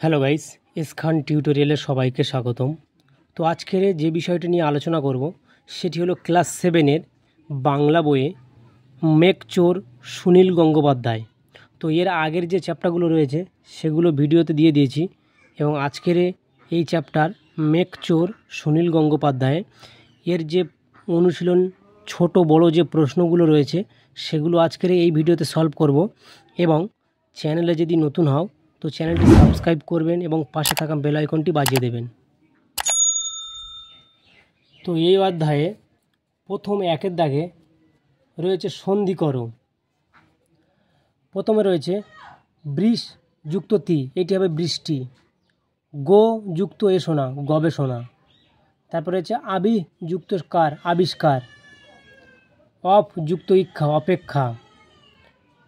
Hello guys, S খান টিউটোরিয়ালে সবাইকে স্বাগতম। তো আজকের যে বিষয়টি নিয়ে আলোচনা করব সেটি হলো ক্লাস 7-এর বাংলা বইয়ে মেঘচোর সুনীল গঙ্গোপাধ্যায়। তো এর আগের যে চ্যাপ্টারগুলো রয়েছে সেগুলো ভিডিওতে দিয়ে দিয়েছি, এবং আজকের এই চ্যাপ্টার মেঘচোর সুনীল গঙ্গোপাধ্যায় এর যে অনুশীলন ছোট বড় যে প্রশ্নগুলো রয়েছে সেগুলো আজকের এই ভিডিওতে সলভ করব। এবং চ্যানেলে যদি নতুন হও তো চ্যানেলটি সাবস্ক্রাইব করবেন এবং পাশে থাকা বেল আইকনটি বাজিয়ে দেবেন। তো এই অধ্যায়ে প্রথম একের দাগে রয়েছে সন্ধি করো। প্রথমে রয়েছে বৃষ যুক্ত তি, এটি হবে বৃষ্টি। গো যুক্ত এসোনা, গবেষণা। তারপরে রয়েছে আবি যুক্ত কার, আবিষ্কার। অপ যুক্ত ইচ্ছা, অপেক্ষা।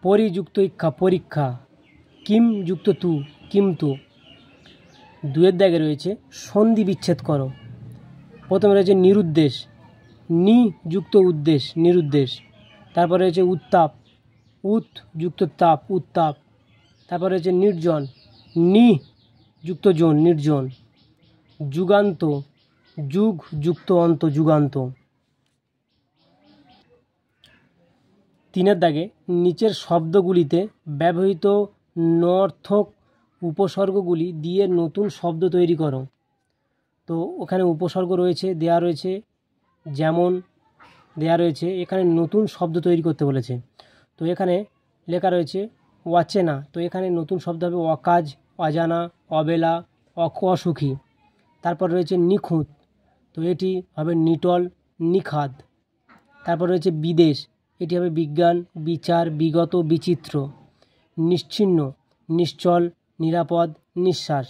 পরি যুক্ত ইচ্ছা, পরীক্ষা। কিম যুক্ত তু, কিন্তু। দুয়ের দাগে রয়েছে সন্ধি বিচ্ছেদ করো। প্রথমে রয়েছে নিরুদ্দেশ, নি যুক্ত উদ্দেশ, নিরুদ্দেশ। তারপরে রয়েছে উত্তাপ, উত যুক্ত তাপ, উত্তাপ। তারপরে রয়েছে নির্জন, নি যুক্ত জন, নির্জন। যুগান্ত, যুগ যুক্ত অন্ত, যুগান্ত। তিনের দাগে নিচের শব্দগুলিতে ব্যবহৃত নর্থক উপসর্গগুলি দিয়ে নতুন শব্দ তৈরি করো। তো ওখানে উপসর্গ রয়েছে, দেয়া রয়েছে, যেমন দেয়া রয়েছে। এখানে নতুন শব্দ তৈরি করতে বলেছে। তো এখানে লেখা রয়েছে অচেনা, তো এখানে নতুন শব্দ হবে অকাজ, অজানা, অবেলা, অসুখী। তারপর রয়েছে নিখুঁত, তো এটি হবে নিটল, নিখাদ। তারপর রয়েছে বিদেশ, এটি হবে বিজ্ঞান, বিচার, বিগত, বিচিত্র। নিশ্চিহ্ন, নিশ্চল, নিরাপদ, নিঃশ্বাস।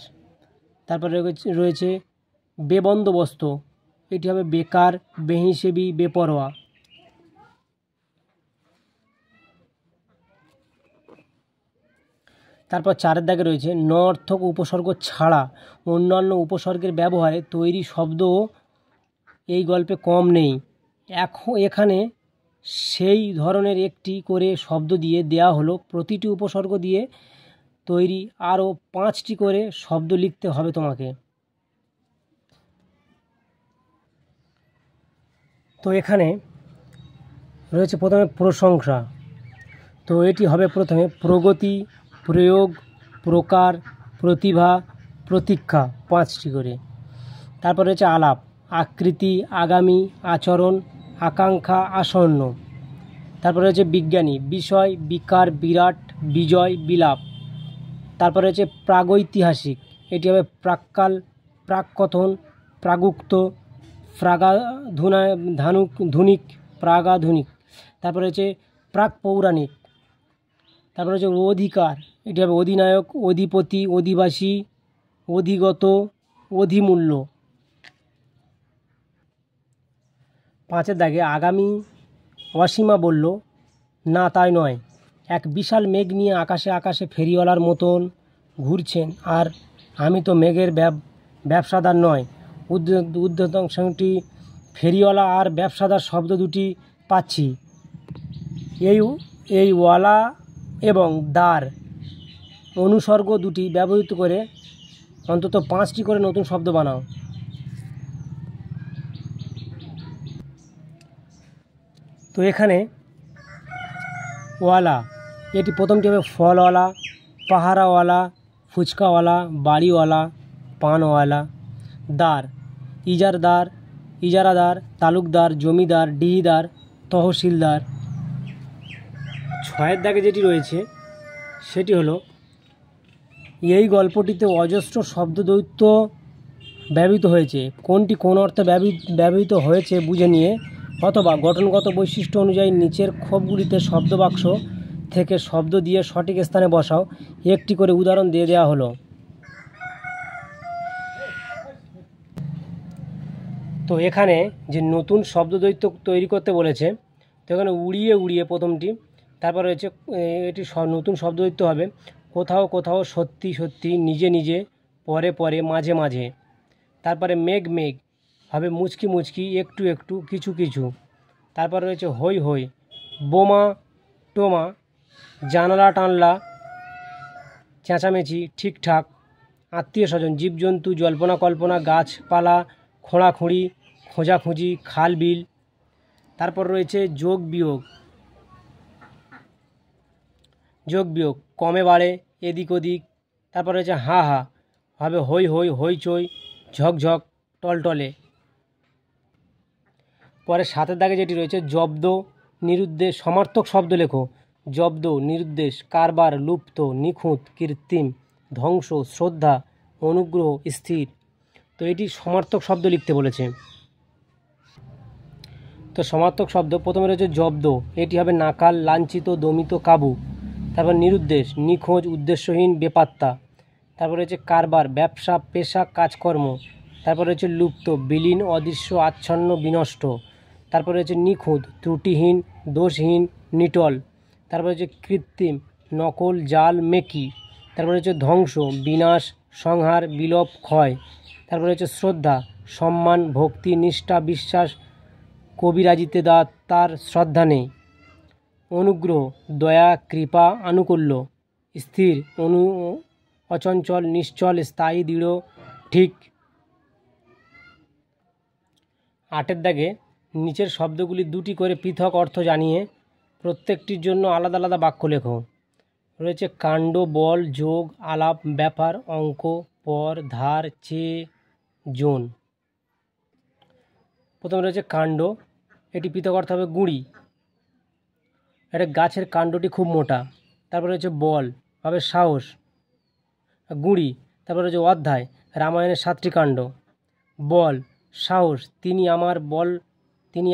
তারপরে রয়েছে বেবন্দোবস্ত, এটি হবে বেকার, বেহিসেবি, বেপরোয়া। তারপর চারের দাগে রয়েছে নর্থক উপসর্গ ছাড়া অন্যান্য উপসর্গের ব্যবহারে তৈরি শব্দও এই গল্পে কম নেই। এখানে সেই ধরনের একটি করে শব্দ দিয়ে দেয়া হলো। প্রতিটি উপসর্গ দিয়ে তৈরি আরও 5টি করে শব্দ লিখতে হবে তোমাকে। তো এখানে রয়েছে প্রথমে প্রশংসা, তো এটি হবে প্রথমে প্রগতি, প্রয়োগ, প্রকার, প্রতিভা, প্রতীক্ষা, 5টি করে। তারপর রয়েছে আলাপ, আকৃতি, আগামী, আচরণ, আকাঙ্ক্ষা, আসন্ন। তারপর রয়েছে বিজ্ঞানী, বিষয়, বিকার, বিরাট, বিজয়, বিলাপ। তারপর রয়েছে প্রাগৈতিহাসিক, এটি হবে প্রাক্কাল, প্রাককথন, প্রাগুক্ত, ধুনিক, প্রাগাধুনিক। তারপর রয়েছে প্রাক পৌরাণিক। তারপর রয়েছে অধিকার, এটি হবে অধিনায়ক, অধিপতি, অধিবাসী, অধিগত, অধিমূল্য। 5এর দাগে আগামী অসীমা বলল, না তাই নয়। এক বিশাল মেঘ নিয়ে আকাশে আকাশে ফেরিওয়ালার মতন ঘুরছেন, আর আমি তো মেঘের ব্যবসাদার নয়। উদ্ধৃতাংশটি ফেরিওয়ালা আর ব্যবসাদার শব্দ দুটি পাচ্ছি। এই ওয়ালা এবং দার অনুসর্গ দুটি ব্যবহৃত করে অন্তত 5টি করে নতুন শব্দ বানাও। তো এখানে ওয়ালা, এটি প্রথমটি হবে ফলওয়ালা, পাহারাওয়ালা, ফুচকাওয়ালা, বাড়িওয়ালা, পানওয়ালা। দার, ইজারদার, ইজারাদার, তালুকদার, জমিদার, ডিহিদার, তহসিলদার। 6এর দাগে যেটি রয়েছে সেটি হলো এই গল্পটিতে অজস্র শব্দদ্বৈত ব্যবহৃত হয়েছে, কোনটি কোন অর্থে ব্যবহৃত হয়েছে বুঝে নিয়ে অথবা গঠনগত বৈশিষ্ট্য অনুযায়ী নিচের খোপগুলিতে শব্দবাক্স থেকে শব্দ দিয়ে সঠিক স্থানে বসাও। একটি করে উদাহরণ দিয়ে দেওয়া হলো। তো এখানে যে নতুন শব্দদ্বৈত তৈরি করতে বলেছে, তো এখানে উড়িয়ে উড়িয়ে প্রথমটি। তারপর রয়েছে এটি নতুন শব্দদ্বৈত হবে কোথাও কোথাও, সত্যি সত্যি, নিজে নিজে, পরে পরে, মাঝে মাঝে। তারপরে মেঘ মেঘ হবে মুচকি মুচকি, একটু একটু, কিছু কিছু। তারপর রয়েছে হই হই, বোমা টোমা, জানলা টানলা, চেঁচামেচি, ঠিকঠাক। আত্মীয় স্বজন, জীবজন্তু, জল্পনা কল্পনা, গাছপালা, খোঁড়াখুঁড়ি, খোঁজাখুঁজি, খাল বিল। তারপর রয়েছে যোগ বিয়োগ। যোগ বিয়োগ কমে বাড়ে, এদিক ওদিক। তারপর রয়েছে হা হা, হবে হই হই, হইচই, ঝকঝক, টলটলে। পরে সাতের দাগে যেটি রয়েছে জব্দ, নিরুদ্দেশ। সমার্থক শব্দ লেখো। জব্দ, নিরুদ্দেশ, কারবার, লুপ্ত, নিখুঁত, কৃত্রিম, ধ্বংস, শ্রদ্ধা, অনুগ্রহ, স্থির। তো এটি সমার্থক শব্দ লিখতে বলেছে। তো সমার্থক শব্দ প্রথমে রয়েছে জব্দ, এটি হবে নাকাল, লাঞ্ছিত, দমিত, কাবু। তারপর নিরুদ্দেশ, নিখোঁজ, উদ্দেশ্যহীন, বেপাত্তা। তারপর রয়েছে কারবার, ব্যবসা, পেশা, কাজকর্ম। তারপর রয়েছে লুপ্ত, বিলীন, অদৃশ্য, আচ্ছন্ন, বিনষ্ট। তারপর রয়েছে নিখুঁত, ত্রুটিহীন, দোষহীন, নিটল। তারপর রয়েছে কৃত্রিম, নকল, জাল, মেকি। তারপর রয়েছে ধ্বংস, বিনাশ, সংহার, বিলোপ, ক্ষয়। তারপর রয়েছে শ্রদ্ধা, সম্মান, ভক্তি, নিষ্ঠা, বিশ্বাস, কবিরাজিতে তার শ্রদ্ধা নেই। অনুগ্রহ, দয়া, কৃপা, আনুকূল্য। স্থির, অচঞ্চল, নিশ্চল, স্থায়ী, দৃঢ়, ঠিক। আটের দাগে নিচের শব্দগুলি দুটি করে পৃথক অর্থ জানিয়ে প্রত্যেকটির জন্য আলাদা আলাদা বাক্য লেখো। রয়েছে কাণ্ড, বল, যোগ, আলাপ, ব্যাপার, অঙ্ক, পর, ধার, চেয়ে, জোন। প্রথমে রয়েছে কাণ্ড, এটি পৃথক অর্থ হবে গুঁড়ি। একটা গাছের কাণ্ডটি খুব মোটা। তারপরে রয়েছে বল, হবে সাহস, গুঁড়ি। তারপরে রয়েছে অধ্যায়, রামায়ণের 7টি কাণ্ড। বল, সাহস, তিনি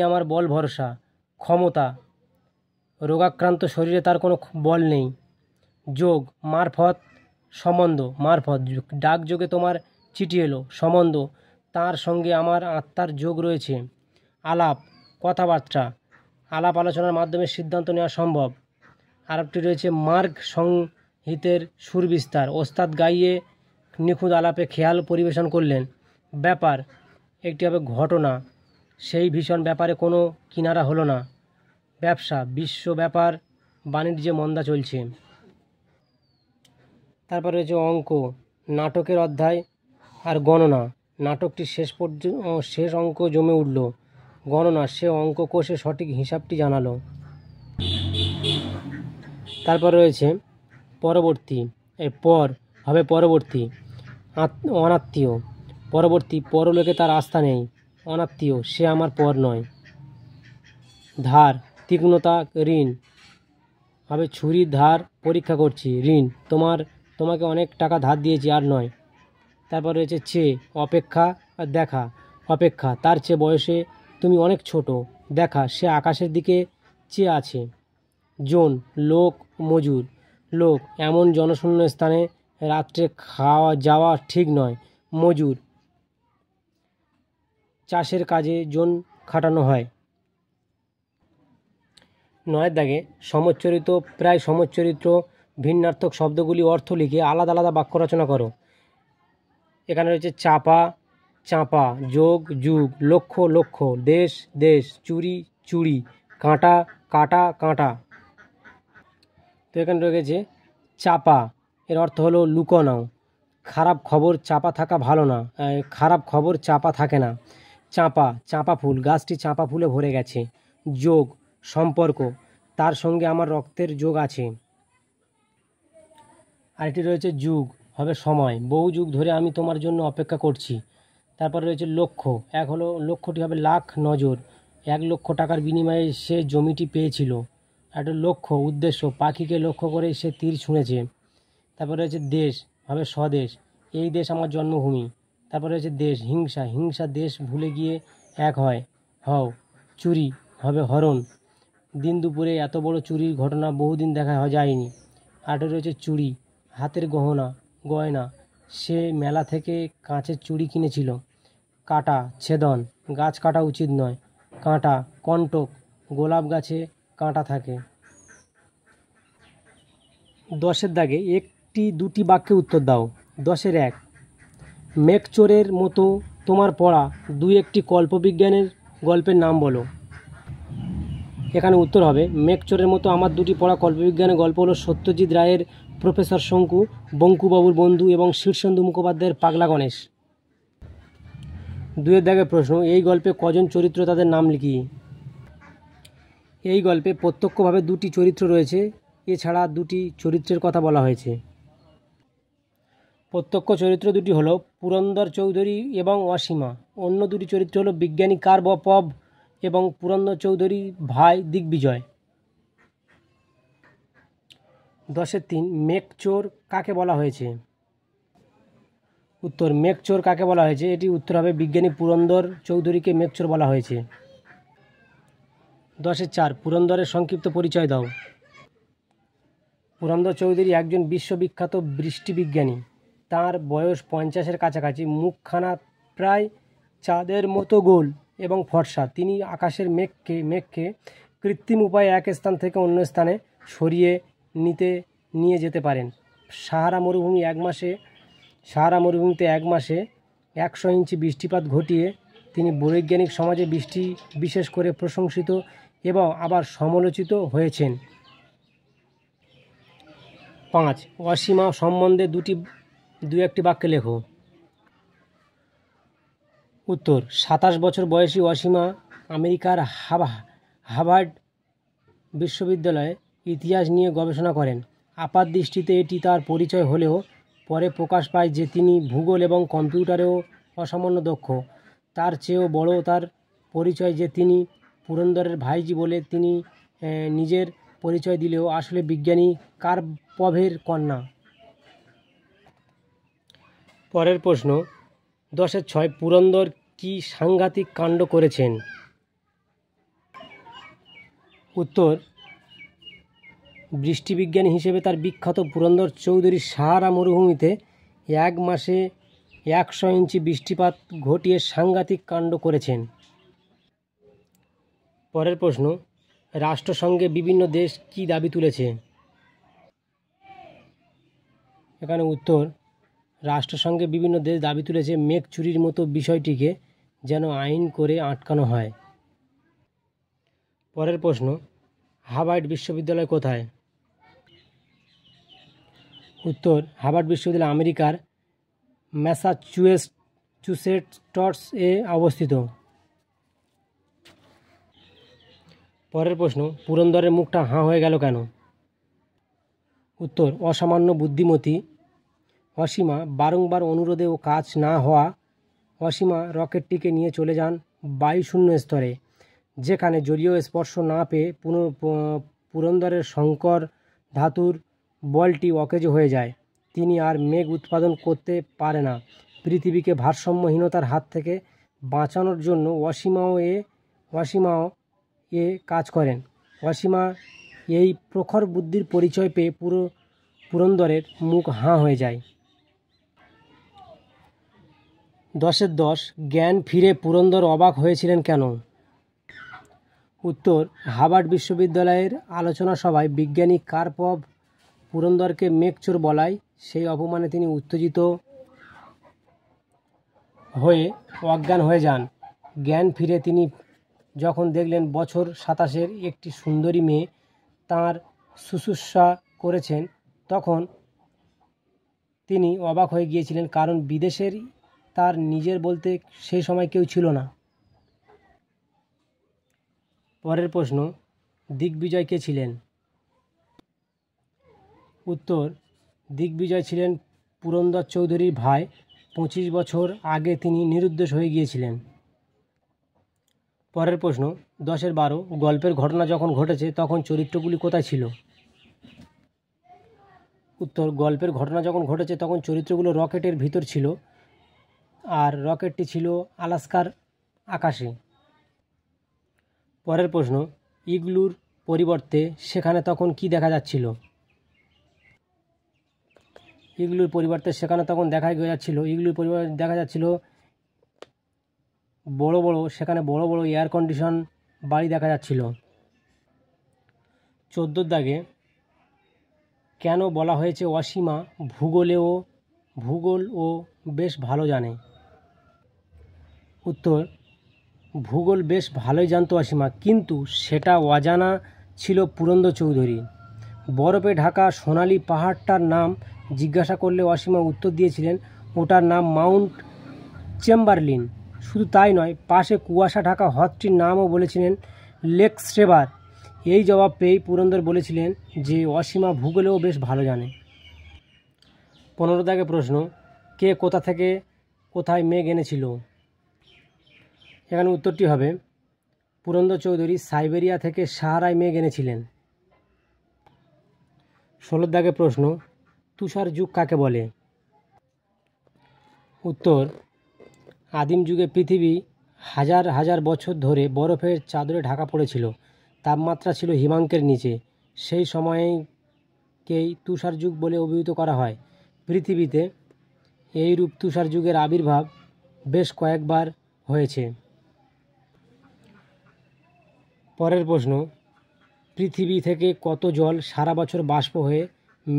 আমার বল ভরসা। ক্ষমতা, রোগাক্রান্ত শরীরে তার কোনো বল নেই। যোগ, মারফত, সম্বন্ধ, মারফত, ডাকযোগে তোমার চিঠি এলো। সম্বন্ধ, তার সঙ্গে আমার আত্মার যোগ রয়েছে। আলাপ, কথাবার্তা, আলাপ আলোচনার মাধ্যমে সিদ্ধান্ত নেওয়া সম্ভব। আরেকটি রয়েছে মার্গ সংহিতের সুর বিস্তার, ওস্তাদ গাইয়ে নিখুঁত আলাপে খেয়াল পরিবেশন করলেন। ব্যাপার, একটি হবে ঘটনা, সেই ভীষণ ব্যাপারে কোনো কিনারা হলো না। ব্যবসা, বিশ্ব ব্যাপার বাণিজ্যে মন্দা চলছে। তারপর রয়েছে অঙ্ক, নাটকের অধ্যায় আর গণনা। নাটকটি শেষ অঙ্ক জমে উঠল। গণনা, সে অঙ্ক কষে সঠিক হিসাবটি জানালো। তারপর রয়েছে পরবর্তী, পর হবে পরবর্তী, অনাত্মীয়। পরবর্তী, পরলোকে তার আস্থা নেই। অনাত্মীয়, সে আমার পর নয়। ধার, তীক্ষ্ণতা, ঋণ, হবে ছুরির ধার পরীক্ষা করছি। ঋণ, তোমাকে অনেক টাকা ধার দিয়েছি, আর নয়। তারপর রয়েছে চেয়ে, অপেক্ষা আর দেখা। অপেক্ষা, তার চেয়ে বয়সে তুমি অনেক ছোট। দেখা, সে আকাশের দিকে চেয়ে আছে। জন, লোক, মজুর। লোক, এমন জনশূন্য স্থানে রাত্রে খাওয়া যাওয়া ঠিক নয়। মজুর, চাষের কাজে জন খাটানো হয়। 9 দাগে সমচ্চরিত, প্রায় সমচ্চরিত ভিন্নার্থক শব্দগুলি অর্থ লিখে আলাদা আলাদা বাক্য রচনা করো। এখানে রয়েছে চাপা, চাঁপা, যোগ, যুগ, লক্ষ্য, লক্ষ্য, দেশ, দেশ, চুরি, চুড়ি, কাঁটা, কাটা, কাঁটা। তো এখানে রয়েছে চাপা, এর অর্থ হলো লুকোনো। খারাপ খবর চাপা থাকা ভালো না, খারাপ খবর চাপা থাকে না। চাঁপা, চাঁপা ফুল, গাছটি চাঁপা ফুলে ভরে গেছে। যোগ, সম্পর্ক, তার সঙ্গে আমার রক্তের যোগ আছে। আরেকটি রয়েছে যুগ, হবে সময়, বহু যুগ ধরে আমি তোমার জন্য অপেক্ষা করছি। তারপর রয়েছে লক্ষ্য, লক্ষ্যটি হবে লাখ, নজর, 1 লক্ষ টাকার বিনিময়ে সে জমিটি পেয়েছিল। একটা লক্ষ্য, উদ্দেশ্য, পাখিকে লক্ষ্য করে সে তীর ছুঁড়েছে। তারপর রয়েছে দেশ, হবে স্বদেশ, এই দেশ আমার জন্মভূমি। তারপর রয়েছে দেশ, হিংসা, হিংসা দেশ ভুলে গিয়ে এক হয়, হও। চুরি, হবে হরণ, দিন দুপুরে এত বড় চুরির ঘটনা বহুদিন দেখা যায়নি। আরও রয়েছে চুড়ি, হাতের গয়না, সে মেলা থেকে কাঁচের চুড়ি কিনেছিল। কাটা, ছেদন, গাছ কাটা উচিত নয়। কাঁটা, কণ্টক, গোলাপ গাছে কাঁটা থাকে। 10 দাগে 1-2টি বাক্যে উত্তর দাও। 10-1, মেঘচোরের মতো তোমার পড়া 2-1টি কল্পবিজ্ঞানের গল্পের নাম বলো। এখানে উত্তর হবে মেঘচোরের মতো আমার 2টি পড়া কল্পবিজ্ঞানের গল্প হলো সত্যজিৎ রায়ের প্রফেসর শঙ্কু, বঙ্কুবাবুর বন্ধু এবং শীর্ষেন্দু মুখোপাধ্যায়ের পাগলা গণেশ। 2 দাগের প্রশ্ন, এই গল্পে কজন চরিত্র তাদের নাম লিখি? এই গল্পে প্রত্যক্ষভাবে 2টি চরিত্র রয়েছে, এছাড়া 2টি চরিত্রের কথা বলা হয়েছে। প্রত্যক্ষ চরিত্র 2টি হলো পুরন্দর চৌধুরী এবং অসীমা। অন্য 2টি চরিত্র হলো বিজ্ঞানী কার্পভ এবং পুরন্দর চৌধুরী ভাই দিগ্বিজয়। 10-3 মেঘচোর কাকে বলা হয়েছে? উত্তর, মেঘচোর কাকে বলা হয়েছে, এটি উত্তর হবে বিজ্ঞানী পুরন্দর চৌধুরীকে মেঘচোর বলা হয়েছে। 10-4 পুরন্দরের সংক্ষিপ্ত পরিচয় দাও। পুরন্দর চৌধুরী একজন বিশ্ববিখ্যাত বৃষ্টিবিজ্ঞানী। তার বয়স 50-এর কাছাকাছি, মুখখানা প্রায় চাঁদের মতো গোল এবং ফর্সা। তিনি আকাশের মেঘকে কৃত্রিম উপায়ে এক স্থান থেকে অন্য স্থানে সরিয়ে নিয়ে যেতে পারেন। সাহারা মরুভূমিতে 1 মাসে 100 ইঞ্চি বৃষ্টিপাত ঘটিয়ে তিনি বৈজ্ঞানিক সমাজে বিশেষ করে প্রশংসিত এবং আবার সমালোচিত হয়েছেন। 5 অসীমা সম্বন্ধে 2-1টি বাক্যে লেখো। উত্তর, 27 বছর বয়সী অসীমা আমেরিকার হার্ভার্ড বিশ্ববিদ্যালয়ে ইতিহাস নিয়ে গবেষণা করেন। আপাতদৃষ্টিতে এটি তার পরিচয় হলেও পরে প্রকাশ পায় যে তিনি ভূগোল এবং কম্পিউটারেও অসামান্য দক্ষ। তার চেয়েও বড় তার পরিচয় যে তিনি পুরন্দরের ভাইজি বলে তিনি নিজের পরিচয় দিলেও আসলে বিজ্ঞানী কার্পভের কন্যা। পরের প্রশ্ন, 10-6 পুরন্দর কি সাংঘাতিক কাণ্ড করেছেন? উত্তর, বৃষ্টিবিজ্ঞানী হিসেবে তার বিখ্যাত পুরন্দর চৌধুরী সাহারা মরুভূমিতে 1 মাসে 100 ইঞ্চি বৃষ্টিপাত ঘটিয়ে সাংঘাতিক কাণ্ড করেছেন। পরের প্রশ্ন, রাষ্ট্রসংঘে বিভিন্ন দেশ কি দাবি তুলেছে? এখানে উত্তর, রাষ্ট্রসংঘে বিভিন্ন দেশ দাবি তুলেছে মেঘ চুরির মতো বিষয়টিকে যেন আইন করে আটকানো হয়। পরের প্রশ্ন, হার্ভার্ড বিশ্ববিদ্যালয় কোথায়? উত্তর, হার্ভার্ড বিশ্ববিদ্যালয় আমেরিকার ম্যাসাচুসেটস-এ অবস্থিত। পরের প্রশ্ন, পুরন্দরের মুখটা হাঁ হয়ে গেল কেন? উত্তর, অসামান্য বুদ্ধিমতী অসীমা বারংবার অনুরোধেও কাজ না হওয়া অসীমা রকেটটিকে নিয়ে চলে যান বায়ুশূন্য স্তরে, যেখানে জলীয় স্পর্শ না পেয়ে পুরন্দরের সংকর ধাতুর বলটি অকেজ হয়ে যায়। তিনি আর মেঘ উৎপাদন করতে পারে না। পৃথিবীকে ভারসাম্যহীনতার হাত থেকে বাঁচানোর জন্য অসীমাও এ কাজ করেন। অসীমা এই প্রখর বুদ্ধির পরিচয় পেয়ে পুরন্দরের মুখ হাঁ হয়ে যায়। 10-10 জ্ঞান ফিরে পুরন্দর অবাক হয়েছিলেন কেন? উত্তর, হার্ভার্ড বিশ্ববিদ্যালয়ের আলোচনা সভায় বিজ্ঞানী কার্পভ পুরন্দরকে মেঘচোর বলায় সেই অপমানে তিনি উত্তেজিত হয়ে অজ্ঞান হয়ে যান। জ্ঞান ফিরে তিনি যখন দেখলেন বছর 27-এর একটি সুন্দরী মেয়ে তাঁর শুশ্রূষা করেছেন, তখন তিনি অবাক হয়ে গিয়েছিলেন, কারণ বিদেশের তার নিজের বলতে সেই সময় কেউ ছিল না। পরের প্রশ্ন, দিগ্বিজয় কে ছিলেন? উত্তর, দিগ্বিজয় ছিলেন পুরন্দর চৌধুরীর ভাই। 25 বছর আগে তিনি নিরুদ্দেশ হয়ে গিয়েছিলেন। পরের প্রশ্ন, 10-12 গল্পের ঘটনা যখন ঘটেছে তখন চরিত্রগুলি কোথায় ছিল? উত্তর, গল্পের ঘটনা যখন ঘটেছে তখন চরিত্রগুলো রকেটের ভিতর ছিল, আর রকেটটি ছিল আলাস্কার আকাশে। পরের প্রশ্ন, ইগলুর পরিবর্তে সেখানে তখন কি দেখা যাচ্ছিল? ইগলুর পরিবর্তে সেখানে তখন দেখা যাচ্ছিল সেখানে বড় বড় এয়ার কন্ডিশন বাড়ি দেখা যাচ্ছিল। 14 দাগে কেন বলা হয়েছে অসীমা ভূগোল ও বেশ ভালো জানে? উত্তর, ভূগোল বেশ ভালোই জানত অসীমা, কিন্তু সেটা অজানা ছিল পুরন্দর চৌধুরী। বরফে ঢাকা সোনালি পাহাড়টার নাম জিজ্ঞাসা করলে অসীমা উত্তর দিয়েছিলেন ওটার নাম মাউন্ট চেম্বারলিন। শুধু তাই নয়, পাশে কুয়াশা ঢাকা হ্রদটির নামও বলেছিলেন লেক স্ট্রেভার। এই জবাব পেয়েই পুরন্দর বলেছিলেন যে অসীমা ভূগোলেও বেশ ভালো জানে। 15 দাগে প্রশ্ন, কে কোথা থেকে কোথায় মেঘ এনেছিল? এখানে উত্তরটি হবে পুরন্দর চৌধুরী সাইবেরিয়া থেকে সাহারায় মেঘ এনেছিলেন। 16 দাগে প্রশ্ন, তুষার যুগ কাকে বলে? উত্তর, আদিম যুগে পৃথিবী হাজার হাজার বছর ধরে বরফের চাদরে ঢাকা পড়েছিল। তাপমাত্রা ছিল হিমাঙ্কের নিচে। সেই সময়কেই তুষার যুগ বলে অভিহিত করা হয়। পৃথিবীতে এইরূপ তুষার যুগের আবির্ভাব বেশ কয়েকবার হয়েছে। পরের প্রশ্ন, পৃথিবী থেকে কত জল সারা বছর বাষ্প হয়ে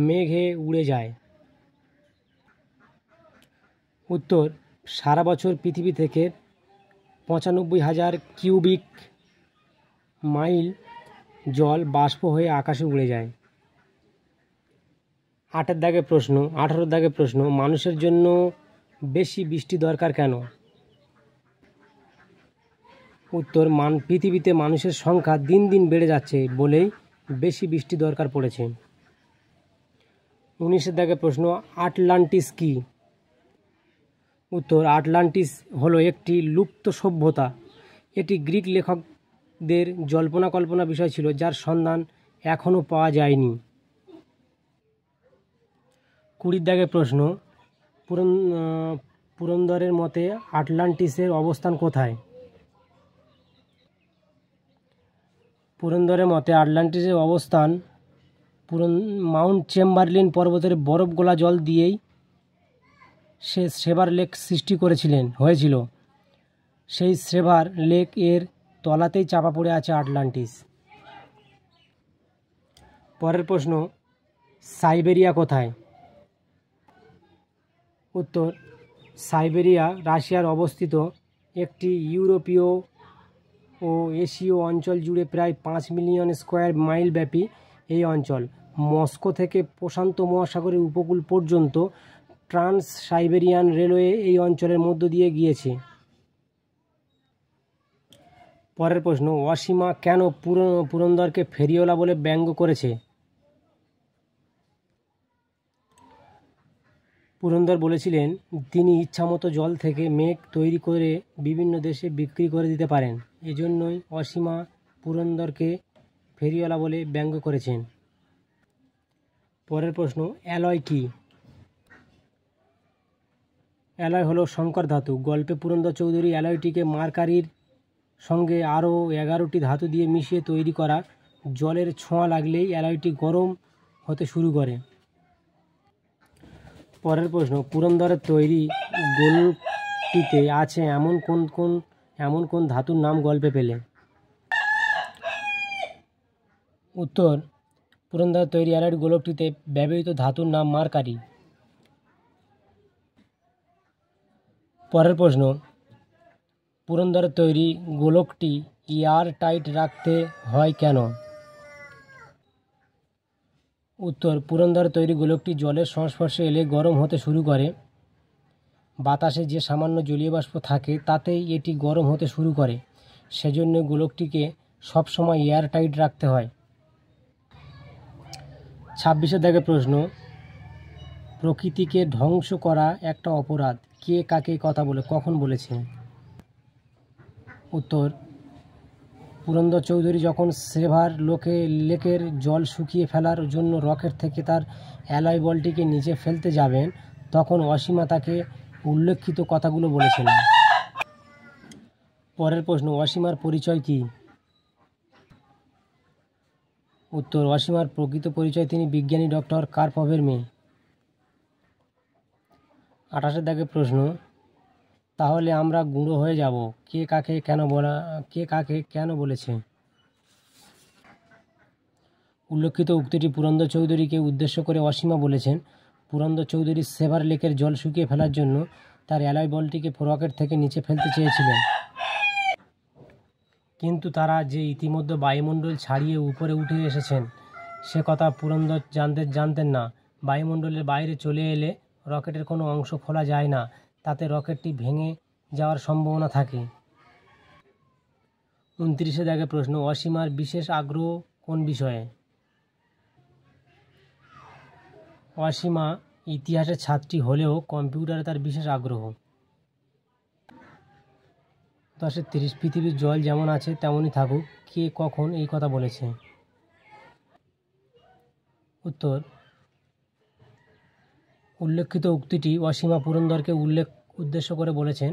মেঘে উড়ে যায়? উত্তর, সারা বছর পৃথিবী থেকে 95,000 কিউবিক মাইল জল বাষ্প হয়ে আকাশে উড়ে যায়। 18 দাগে প্রশ্ন, মানুষের জন্য বেশি বৃষ্টি দরকার কেন? উত্তর, পৃথিবীতে মানুষের সংখ্যা দিন দিন বেড়ে যাচ্ছে বলেই বেশি বৃষ্টি দরকার পড়েছে। 19 দাগে প্রশ্ন, আটলান্টিস কি? উত্তর, আটলান্টিস হলো একটি লুপ্ত সভ্যতা। এটি গ্রিক লেখকদের জল্পনা কল্পনা বিষয় ছিল, যার সন্ধান এখনও পাওয়া যায়নি। 20 দাগে প্রশ্ন, পুরন্দরের মতে আটলান্টিসের অবস্থান কোথায়? পুরন্দরের মতে আটলান্টিসের অবস্থান মাউন্ট চেম্বারলিন পর্বতের বরফ গোলা জল দিয়েই সে সেভার লেক সৃষ্টি হয়েছিল। সেই সেভার লেক এর তলাতেই চাপা পড়ে আছে আটলান্টিস। পরের প্রশ্ন, সাইবেরিয়া কোথায়? উত্তর, সাইবেরিয়া রাশিয়ার অবস্থিত একটি ইউরোপীয় ও এশীয় অঞ্চল জুড়ে প্রায় 5 মিলিয়ন স্কোয়ার মাইল ব্যাপী এই অঞ্চল। মস্কো থেকে প্রশান্ত মহাসাগরের উপকূল পর্যন্ত ট্রান্স সাইবেরিয়ান রেলওয়ে এই অঞ্চলের মধ্য দিয়ে গিয়েছে। পরের প্রশ্ন, অসীমা কেন পুরন্দরকে ফেরিওয়ালা বলে ব্যঙ্গ করেছে? পুরন্দর বলেছিলেন তিনি ইচ্ছামতো জল থেকে মেঘ তৈরি করে বিভিন্ন দেশে বিক্রি করে দিতে পারেন। এজন্যই অসীমা পুরন্দরকে ফেরিওয়ালা বলে ব্যঙ্গ করেছেন। পরের প্রশ্ন, অ্যালয় কি? অ্যালয় হলো সংকর ধাতু। গল্পে পুরন্দর চৌধুরী অ্যালয়টিকে মার্কারির সঙ্গে আরও 11টি ধাতু দিয়ে মিশিয়ে তৈরি করা। জলের ছোঁয়া লাগলেই অ্যালয়টি গরম হতে শুরু করে। পরের প্রশ্ন, পুরন্দরের তৈরি গোলকটিতে আছে এমন কোন ধাতুর নাম গল্পে পেলে? উত্তর, পুরন্দরের তৈরি অ্যালয়েড গোলকটিতে ব্যবহৃত ধাতুর নাম মার্কারি। পরের প্রশ্ন, পুরন্দরের তৈরি গোলকটি এয়ার টাইট রাখতে হয় কেন? উত্তর, পুরন্দরের তৈরি গোলকটি জলের সংস্পর্শে এলে গরম হতে শুরু করে। বাতাসে যে সামান্য জলীয় বাষ্প থাকে তাতেই এটি গরম হতে শুরু করে। সেজন্য গোলকটিকে সবসময় এয়ার টাইট রাখতে হয়। 26 দাগে প্রশ্ন, প্রকৃতিকে ধ্বংস করা একটা অপরাধ। কে কাকে কখন বলেছে? উত্তর, পুরন্দর চৌধুরী যখন সেভার লেকের জল শুকিয়ে ফেলার জন্য রকেট থেকে তার অ্যালয় বলটিকে নিচে ফেলতে যাবেন, তখন অসীমা তাকে উল্লেখিত কথাগুলো বলেছিলেন। পরের প্রশ্ন, অসীমার পরিচয় কি? উত্তর, অসীমার প্রকৃত পরিচয় তিনি বিজ্ঞানী ডক্টর কার্পভের মেয়ে। 28 দাগে প্রশ্ন, তাহলে আমরা গুঁড়ো হয়ে যাব। কে কাকে কেন বলেছে? উল্লেখিত উক্তিটি পুরন্দর চৌধুরীকে উদ্দেশ্য করে অসীমা বলেছেন। পুরন্দর চৌধুরী সেভার লেকের জল শুকিয়ে ফেলার জন্য তার অ্যালয় বলটিকে রকেট থেকে নিচে ফেলতে চেয়েছিলেন, কিন্তু তারা যে ইতিমধ্যে বায়ুমণ্ডল ছাড়িয়ে উপরে উঠে এসেছেন সে কথা পুরন্দর জানতেন না। বায়ুমণ্ডলের বাইরে চলে এলে রকেটের কোনো অংশ খোলা যায় না, তাতে রকেটটি ভেঙে যাওয়ার সম্ভাবনা থাকে। 29 দাগে প্রশ্ন, অসীমার বিশেষ আগ্রহ কোন বিষয়ে? অসীমা ইতিহাসের ছাত্রী হলেও কম্পিউটারে তার বিশেষ আগ্রহ। 10-30 পৃথিবীর জল যেমন আছে তেমনই থাকুক, কে কখন এই কথা বলেছে? উত্তর, উল্লেখিত উক্তিটি অসীমা পুরন্দরকে উদ্দেশ্য করে বলেছেন।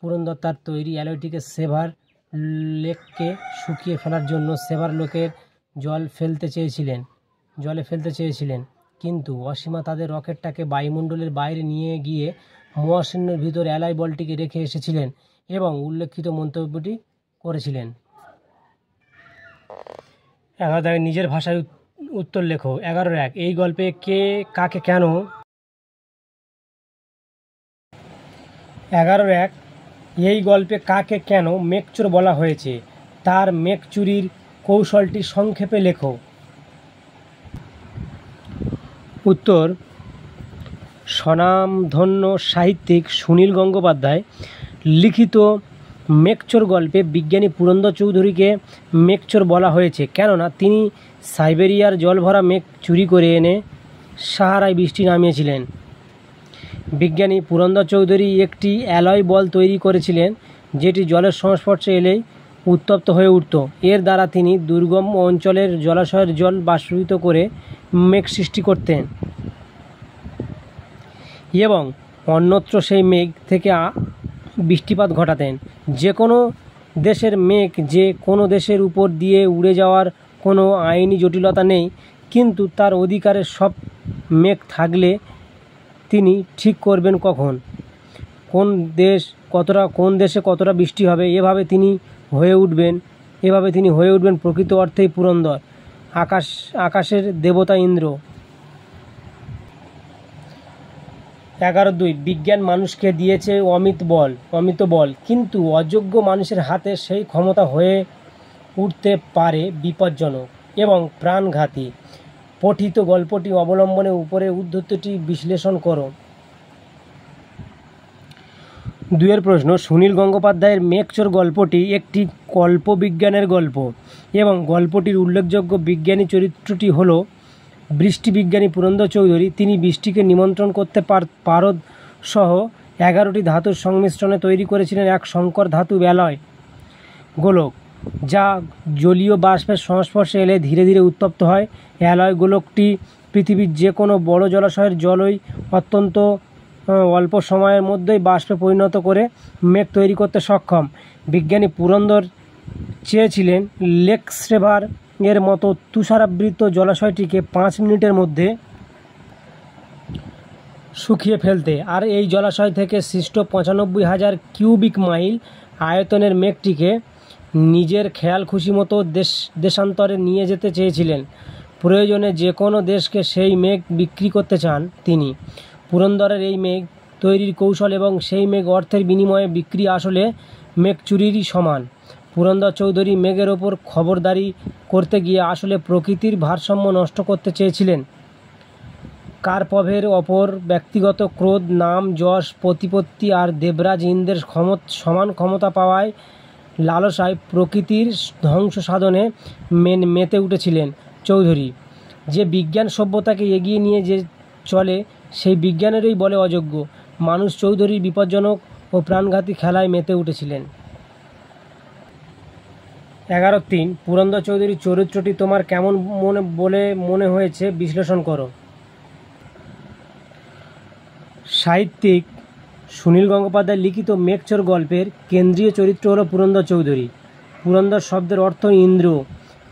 পুরন্দর তার তৈরি অ্যালয়টিকে সেভার লেককে শুকিয়ে ফেলার জন্য সেভার লেকের জলে ফেলতে চেয়েছিলেন, কিন্তু অসীমা তাদের রকেটটাকে বায়ুমণ্ডলের বাইরে নিয়ে গিয়ে মহাশূন্যের ভিতর অ্যালয় বলটিকে রেখে এসেছিলেন এবং উল্লেখিত মন্তব্যটি করেছিলেন। 11 নিজের ভাষায় উত্তর লেখো। 11 এই গল্পে কে কাকে কেন 11 এই গল্পে কাকে কেন মেঘচোর বলা হয়েছে, তার মেঘ চুরির কৌশলটি সংক্ষেপে লেখো। উত্তর, স্বনামধন্য সাহিত্যিক সুনীল গঙ্গোপাধ্যায় লিখিত মেঘচোর গল্পে বিজ্ঞানী পুরন্দর চৌধুরীকে মেঘচোর বলা হয়েছে কেননা তিনি সাইবেরিয়ার জলভরা মেঘ চুরি করে এনে সাহারায় বৃষ্টি নামিয়েছিলেন। বিজ্ঞানী পুরন্দর চৌধুরী একটি অ্যালয় বল তৈরি করেছিলেন যেটি জলের সংস্পর্শে এলেই উত্তপ্ত হয়ে উঠত। এর দ্বারা তিনি দুর্গম অঞ্চলের জলাশয়ের জল বাষ্পীভূত করে মেঘ সৃষ্টি করতেন এবং অন্যত্র সেই মেঘ থেকে বৃষ্টিপাত ঘটাতেন। যে কোনো দেশের মেঘ যে কোনো দেশের উপর দিয়ে উড়ে যাওয়ার কোনো আইনি জটিলতা নেই, কিন্তু তার অধিকারের সব মেঘ থাকলে তিনি ঠিক করবেন কখন কোন দেশে কতটা বৃষ্টি হবে, এভাবে তিনি হয়ে উঠবেন প্রকৃত অর্থেই পুরন্দর, আকাশের দেবতা ইন্দ্র। 11 বিজ্ঞান মানুষকে দিয়েছে অমিত বল, কিন্তু অযোগ্য মানুষের হাতে সেই ক্ষমতা হয়ে উঠতে পারে বিপজ্জনক এবং প্রাণঘাতী। পঠিত গল্পটি অবলম্বনে উপরে উদ্ধৃতটি বিশ্লেষণ করো। 2 প্রশ্ন, সুনীল গঙ্গোপাধ্যায়ের মেঘচোর গল্পটি একটি কল্পবিজ্ঞানের গল্প এবং গল্পটির উল্লেখযোগ্য বিজ্ঞানী চরিত্রটি হল বৃষ্টি বিজ্ঞানী পুরন্দর চৌধুরী। তিনি বৃষ্টিকে নিমন্ত্রণ করতে পারদ সহ 11টি ধাতুর সংমিশ্রণে তৈরি করেছিলেন এক সংকর ধাতু অ্যালয় গোলক, যা জলীয় বাষ্পের সংস্পর্শে এলে ধীরে ধীরে উত্তপ্ত হয়। অ্যালয় গোলকটি পৃথিবীর যে কোনো বড় জলাশয়ের জলই অত্যন্ত অল্প সময়ের মধ্যেই বাষ্পে পরিণত করে মেঘ তৈরি করতে সক্ষম। বিজ্ঞানী পুরন্দর চেয়েছিলেন লেক সেভার এর মতো তুষারাবৃত জলাশয়টিকে 5 মিনিটের মধ্যে শুকিয়ে ফেলতে, আর এই জলাশয় থেকে সৃষ্ট 95,000 কিউবিক মাইল আয়তনের মেঘটিকে নিজের খেয়াল খুশি মতো দেশান্তরে নিয়ে যেতে চেয়েছিলেন। প্রয়োজনে যে কোনো দেশকে সেই মেঘ বিক্রি করতে চান তিনি। পুরন্দরের এই মেঘ তৈরির কৌশল এবং সেই মেঘ অর্থের বিনিময়ে বিক্রি আসলে মেঘ চুরিরই সমান। পুরন্দর চৌধুরী মেঘের ওপর খবরদারি করতে গিয়ে আসলে প্রকৃতির ভারসাম্য নষ্ট করতে চেয়েছিলেন। কার্পভের ওপর ব্যক্তিগত ক্রোধ, নাম যশ প্রতিপত্তি আর দেবরাজ ইন্দ্রের সমান ক্ষমতা পাওয়ায় লালসায় প্রকৃতির ধ্বংস সাধনে মেতে উঠেছিলেন চৌধুরী। যে বিজ্ঞান সভ্যতাকে এগিয়ে নিয়ে যে চলে সেই বিজ্ঞানেরই বলে অযোগ্য মানুষ চৌধুরীর বিপজ্জনক ও প্রাণঘাতী খেলায় মেতে উঠেছিলেন। 11.3 পুরন্দর চৌধুরীর চরিত্রটি তোমার কেমন মনে হয়েছে বিশ্লেষণ করো। সাহিত্যিক সুনীল গঙ্গোপাধ্যায় লিখিত মেঘচোর গল্পের কেন্দ্রীয় চরিত্র হল পুরন্দর চৌধুরী। পুরন্দর শব্দের অর্থ ইন্দ্র,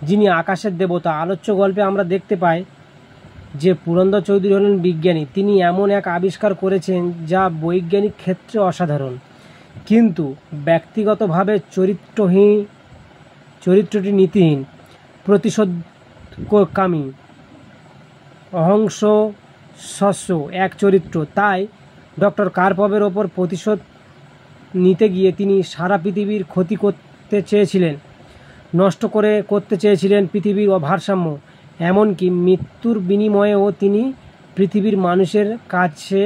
যিনি আকাশের দেবতা। আলোচ্য গল্পে আমরা দেখতে পাই যে পুরন্দর চৌধুরী হলেন বিজ্ঞানী। তিনি এমন এক আবিষ্কার করেছেন যা বৈজ্ঞানিক ক্ষেত্রে অসাধারণ, কিন্তু ব্যক্তিগতভাবে চরিত্রটি নীতিহীন, প্রতিশোধকামী, অহংশস্য এক চরিত্র। তাই ডক্টর কার্পভের ওপর প্রতিশোধ নিতে গিয়ে তিনি সারা পৃথিবীর ক্ষতি করতে চেয়েছিলেন, নষ্ট করতে চেয়েছিলেন পৃথিবীর ভারসাম্য। এমনকি মৃত্যুর বিনিময়েও তিনি পৃথিবীর মানুষের কাছে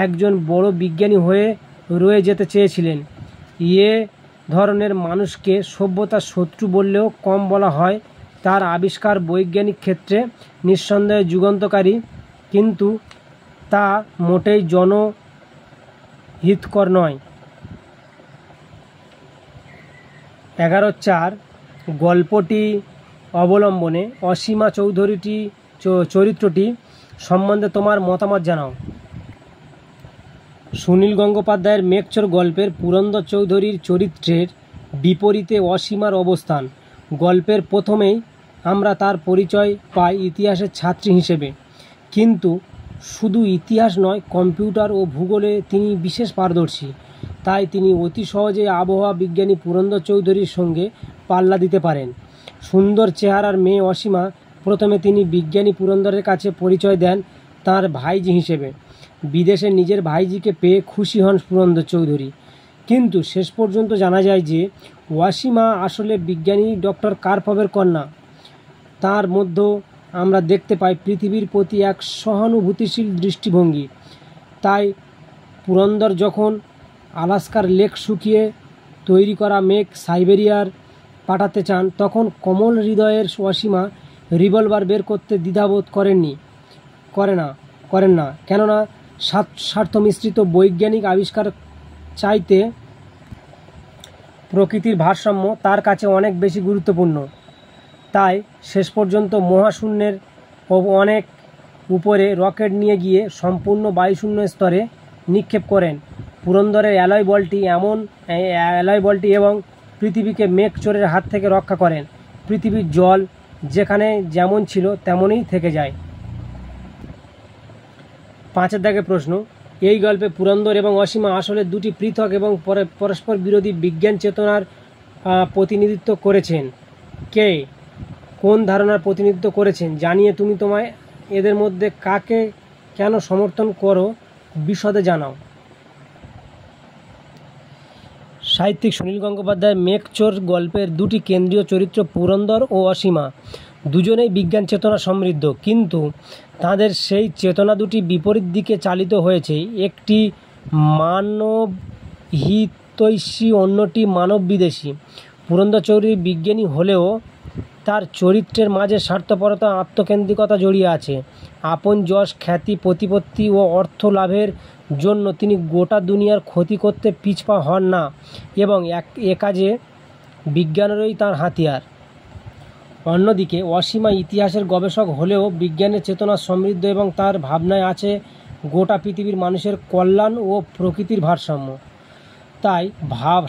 একজন বড় বিজ্ঞানী হয়ে রয়ে যেতে চেয়েছিলেন। এ ধরনের মানুষকে সভ্যতার শত্রু বললেও কম বলা হয়। তার আবিষ্কার বৈজ্ঞানিক ক্ষেত্রে নিঃসন্দেহে যুগান্তকারী, কিন্তু তা মোটেই জনহিতকর নয়। 11.4 গল্পটি অবলম্বনে অসীমা চৌধুরী চরিত্রটি সম্বন্ধে তোমার মতামত জানাও। সুনীল গঙ্গোপাধ্যায়ের মেঘচোর গল্পের পুরন্দর চৌধুরীর চরিত্রের বিপরীতে অসীমার অবস্থান। গল্পের প্রথমেই আমরা তার পরিচয় পাই ইতিহাসের ছাত্রী হিসেবে, কিন্তু শুধু ইতিহাস নয়, কম্পিউটার ও ভূগোলে তিনি বিশেষ পারদর্শী। তাই তিনি অতি সহজে আবহাওয়া বিজ্ঞানী পুরন্দর চৌধুরীর সঙ্গে পাল্লা দিতে পারেন। সুন্দর চেহারার মেয়ে অসীমা প্রথমে তিনি বিজ্ঞানী পুরন্দরের কাছে পরিচয় দেন তার ভাইঝি হিসেবে। বিদেশে নিজের ভাইঝিকে পেয়ে খুশি হন পুরন্দর চৌধুরী, কিন্তু শেষ পর্যন্ত জানা যায় যে অসীমা আসলে বিজ্ঞানী ডক্টর কার্পভের কন্যা। তার মধ্যে আমরা দেখতে পাই পৃথিবীর প্রতি এক সহানুভূতিশীল দৃষ্টিভঙ্গি। তাই পুরন্দর যখন আলাস্কার লেক শুকিয়ে তৈরি করা মেঘ সাইবেরিয়ার পাঠাতে চান, তখন কোমল হৃদয়ের অসীমা রিভলভার বের করতে দ্বিধাবোধ করেন না, কেননা স্বার্থ মিশ্রিত বৈজ্ঞানিক আবিষ্কার চাইতে প্রকৃতির ভারসাম্য তার কাছে অনেক বেশি গুরুত্বপূর্ণ। তাই শেষ পর্যন্ত মহাশূন্যের অনেক উপরে রকেট নিয়ে গিয়ে সম্পূর্ণ বায়ুশূন্য স্তরে নিক্ষেপ করেন। পুরন্দরের অ্যালয় বলটি এবং পৃথিবীকে মেঘচোরের হাত থেকে রক্ষা করেন। পৃথিবীর জল যেখানে যেমন ছিল তেমনই থেকে যায়। 5 দাগে প্রশ্ন, এই গল্পে পুরন্দর এবং অসীমা আসলে দুটি পৃথক এবং পরস্পর বিরোধী বিজ্ঞান চেতনার প্রতিনিধিত্ব করেছেন। কে কোন ধারণার প্রতিনিধিত্ব করেছেন জানিয়ে তুমি এদের মধ্যে কাকে কেন সমর্থন করো বিশদে জানাও। সাহিত্যিক সুনীল গঙ্গোপাধ্যায়ের মেঘচোর গল্পের দুটি কেন্দ্রীয় চরিত্র পুরন্দর ও অসীমা দুজনেই বিজ্ঞান চেতনা সমৃদ্ধ, কিন্তু তাদের সেই চেতনা দুটি বিপরীত দিকে চালিত হয়েছে। একটি মানবহিতৈষী, অন্যটি মানব বিদ্বেষী। পুরন্দর চৌধুরী বিজ্ঞানী হলেও তার চরিত্রের মাঝে স্বার্থপরতা, আত্মকেন্দ্রিকতা জড়িয়ে আছে। আপন যশ, খ্যাতি, প্রতিপত্তি ও অর্থ লাভের জন্য তিনি গোটা দুনিয়ার ক্ষতি করতে পিছপা হন না, এবং এ কাজে বিজ্ঞানেরই তার হাতিয়ার। অন্যদিকে অসীমা ইতিহাসের গবেষক হলেও বিজ্ঞানের চেতনা সমৃদ্ধ এবং তার ভাবনায় আছে গোটা পৃথিবীর মানুষের কল্যাণ ও প্রকৃতির ভারসাম্য। তাই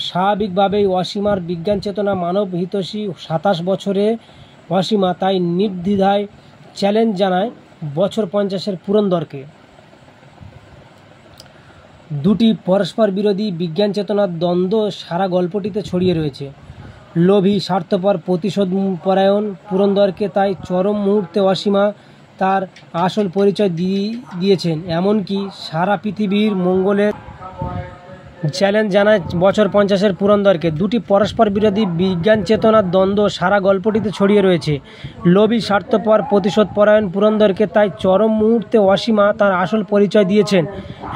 স্বাভাবিকভাবেই অসীমার বিজ্ঞান চেতনা মানব হিতৈষী। 27 বছরে অসীমা তাই নির্দ্বিধায় চ্যালেঞ্জ জানায় বছর 50-এর পুরন্দরকে। দুটি পরস্পর বিরোধী বিজ্ঞান চেতনার দ্বন্দ্ব সারা গল্পটিতে ছড়িয়ে রয়েছে। লোভী, স্বার্থপর, প্রতিশোধপরায়ণ পুরন্দরকে তাই চরম মুহূর্তে অসীমা তার আসল পরিচয় দিয়েছেন, এমনকি সারা পৃথিবীর মঙ্গলের চ্যালেঞ্জ জানায় বছর 50-এর পুরন্দরকে। দুটি পরস্পর বিরোধী বিজ্ঞান চেতনার দ্বন্দ্ব সারা গল্পটিতে ছড়িয়ে রয়েছে। লোভী, স্বার্থপর, প্রতিশোধপরায়ণ পুরন্দরকে তাই চরম মুহূর্তে অসীমা তার আসল পরিচয় দিয়েছেন,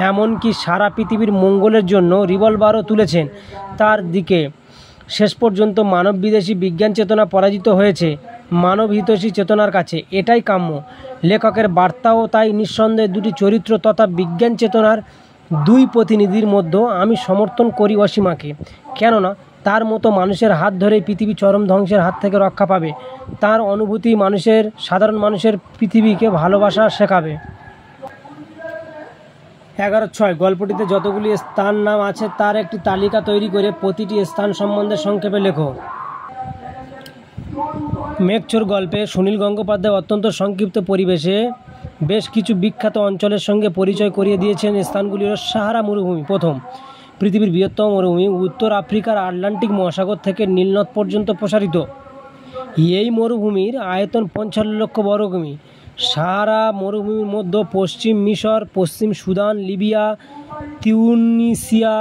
এমনকি সারা পৃথিবীর মঙ্গলের জন্য রিভলভারও তুলেছেন তার দিকে। শেষ পর্যন্ত মানব বিদ্বেষী বিজ্ঞান চেতনা পরাজিত হয়েছে মানব হিতৈষী চেতনার কাছে, এটাই কাম্য। লেখকের বার্তাও তাই নিঃসন্দেহে দুটি চরিত্র তথা বিজ্ঞান চেতনার দুই প্রতিনিধির মধ্যে আমি সমর্থন করি অসীমাকে, কেননা তার মতো মানুষের হাত ধরেই পৃথিবী চরম ধ্বংসের হাত থেকে রক্ষা পাবে। তার অনুভূতি সাধারণ মানুষের পৃথিবীকে ভালোবাসা শেখাবে। 11.6 গল্পটিতে যতগুলি স্থান নাম আছে তার একটি তালিকা তৈরি করে প্রতিটি স্থান সম্বন্ধে সংক্ষেপে লেখো। মেঘচোর গল্পে সুনীল গঙ্গোপাধ্যায় অত্যন্ত সংক্ষিপ্ত পরিবেশে বেশ কিছু বিখ্যাত অঞ্চলের সঙ্গে পরিচয় করিয়ে দিয়েছেন। স্থানগুলি হল সাহারা মরুভূমি প্রথম, পৃথিবীর বৃহত্তম মরুভূমি, উত্তর আফ্রিকার আটলান্টিক মহাসাগর থেকে নীলনদ পর্যন্ত প্রসারিত। এই মরুভূমির আয়তন 55 লক্ষ বর্গকিমি। সাহারা মরুভূমির মধ্যে পশ্চিম মিশর, পশ্চিম সুদান, লিবিয়া, তিউনিসিয়া,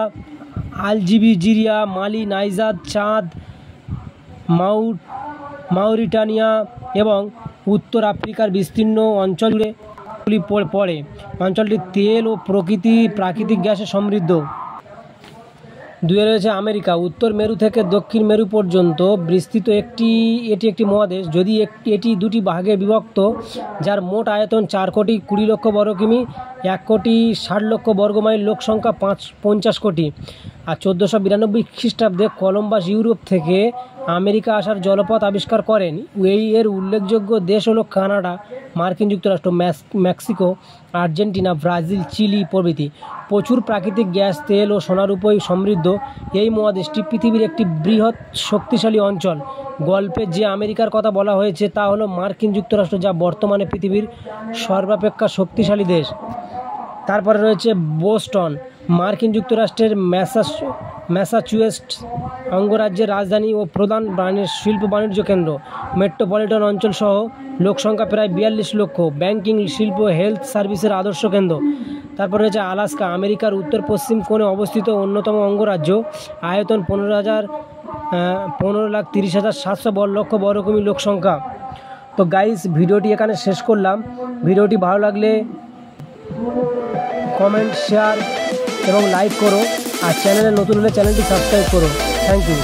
আলজেরিয়া, মালি, নাইজার, চাঁদ, মাউরিটানিয়া এবং উত্তর আফ্রিকার বিস্তীর্ণ অঞ্চল জুড়ে পড়ে। অঞ্চলটি তেল ও প্রাকৃতিক গ্যাসে সমৃদ্ধ। 2 রয়েছে আমেরিকা। উত্তর মেরু থেকে দক্ষিণ মেরু পর্যন্ত বিস্তৃত এটি একটি মহাদেশ। যদি এটি 2টি ভাগে বিভক্ত, যার মোট আয়তন 4 কোটি 20 লক্ষ বর্গ কিমি, 1 কোটি 60 লক্ষ বর্গমাইল, লোক সংখ্যা 50 কোটি। আর 1492 খ্রিস্টাব্দে কলম্বাস ইউরোপ থেকে আমেরিকা আসার জলপথ আবিষ্কার করেন। এর উল্লেখযোগ্য দেশ হলো কানাডা, মার্কিন যুক্তরাষ্ট্র, মেক্সিকো, আর্জেন্টিনা, ব্রাজিল, চিলি প্রভৃতি। প্রচুর প্রাকৃতিক গ্যাস, তেল ও সোনার উপরে সমৃদ্ধ এই মহাদেশটি পৃথিবীর একটি বৃহৎ শক্তিশালী অঞ্চল। গল্পে যে আমেরিকার কথা বলা হয়েছে তা হলো মার্কিন যুক্তরাষ্ট্র, যা বর্তমানে পৃথিবীর সর্বাপেক্ষা শক্তিশালী দেশ। তারপরে রয়েছে বোস্টন, মার্কিন যুক্তরাষ্ট্রের ম্যাসাচুসেটস অঙ্গরাজ্যের রাজধানী ও প্রধান শিল্প বাণিজ্য কেন্দ্র। মেট্রোপলিটন অঞ্চল সহ লোকসংখ্যা প্রায় 42 লক্ষ। ব্যাংকিং, শিল্প, হেলথ সার্ভিসের আদর্শ কেন্দ্র। তারপর রয়েছে আলাস্কা, আমেরিকার উত্তর পশ্চিম কোণে অবস্থিত অন্যতম অঙ্গরাজ্য। আয়তন 15,30,700 লক্ষ বর্গ কিমি, লোক সংখ্যা। তো গাইস, ভিডিওটি এখানে শেষ করলাম। ভিডিওটি ভালো লাগলে কমেন্ট, শেয়ার এবং লাইক করো। আর চ্যানেলে নতুন হলে চ্যানেলটি সাবস্ক্রাইব করো। Thank you.